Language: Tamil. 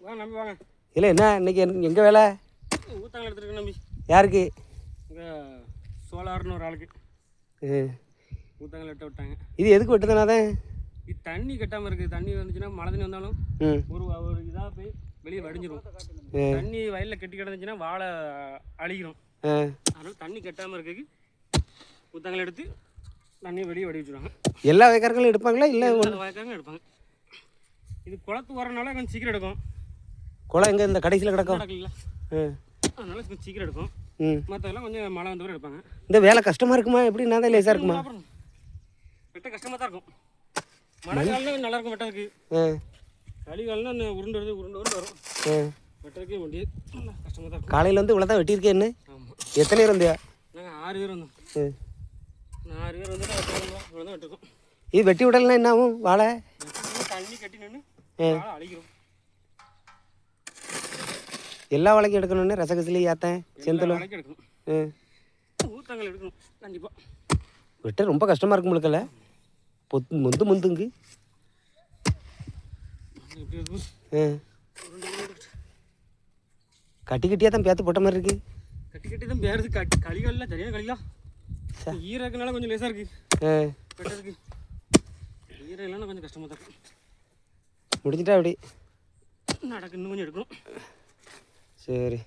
வாங்க நம்பி வாங்க. இல்லை என்ன இன்னைக்கு எங்கே வேலை? ஊத்தாங்க எடுத்துருக்கேன் நம்பி. யாருக்கு? இங்கே சோலார்னு ஒரு ஆளுக்கு ஊத்தாங்கல் வெட்ட விட்டாங்க. இது எதுக்கு வெட்டுதானாதான்? இது தண்ணி கட்டாமல் இருக்குது. தண்ணி வந்துச்சுன்னா மழை தண்ணி வந்தாலும் ஒரு இதாக போய் வெளியே வடிஞ்சிடும். தண்ணி வயலில் கெட்டி கிடந்துச்சுன்னா வாழை அழிக்கிறோம். அதனால் தண்ணி கட்டாமல் இருக்குது. ஊத்தாங்கல் எடுத்து தண்ணியை வெளியே வடி வச்சுருவாங்க. எல்லா வயக்காரங்களும் எடுப்பாங்களா? இல்லை வயக்காரங்களும் எடுப்பாங்க. இது குளத்து வரனால கொஞ்சம் சீக்கிரம் எடுக்கும். குளம் எங்கே இந்த கடைசியில் கிடக்கும்? கிடக்குல்ல, அதனால கொஞ்சம் சீக்கிரம் எடுக்கும். மற்றதெல்லாம் கொஞ்சம் மழை வந்தவரை எடுப்பாங்க. இந்த வேலை கஷ்டமாக இருக்குமா? எப்படி நான் தான் லேசாக இருக்குமா? வெட்ட கஷ்டமாக தான் இருக்கும். மழை காலம் நல்லா இருக்கும் வெட்டதுக்கு. களி காலம்னா உருண்டு வரும். வெட்டதுக்கே முடியாது, கஷ்டமாக தான் இருக்கும். காலையில் வந்து இவ்வளோ தான் வெட்டியிருக்கேன். என்ன? ஆமாம். எத்தனை பேர் வந்தியா? நாங்கள் 6 பேர் வந்தோம். 6 பேர் வந்துட்டு இவ்வளோ தான் வெட்டிருக்கோம். இது வெட்டி விடலாம் என்ன ஆகும்? வாழை தண்ணி கட்டி நின்று வாழை அழிக்கிறோம். எல்லா வாழைக்கும் எடுக்கணும்னு ரசகசிலி ஏத்தேன் செந்தலும் எடுக்கணும். ஊத்தாங்கல் எடுக்கணும் கண்டிப்பாக. வெட்ட ரொம்ப கஷ்டமாக இருக்கும் முழுக்கல. முந்துங்கு கட்டி கட்டியாக தான் பேத்து போட்ட மாதிரி இருக்கு. கட்டி தான் பேருது. களிகள்லாம் சரியான களிலாம் ஈரக்குனால கொஞ்சம் லேசாக இருக்கு வெட்டதுக்கு. ஈரம் இல்லைன்னா கொஞ்சம் கஷ்டமாக தான் இருக்கும். முடிஞ்சிட்டா அப்படி நடக்கு இன்னும் கொஞ்சம் எடுக்கணும். சரி.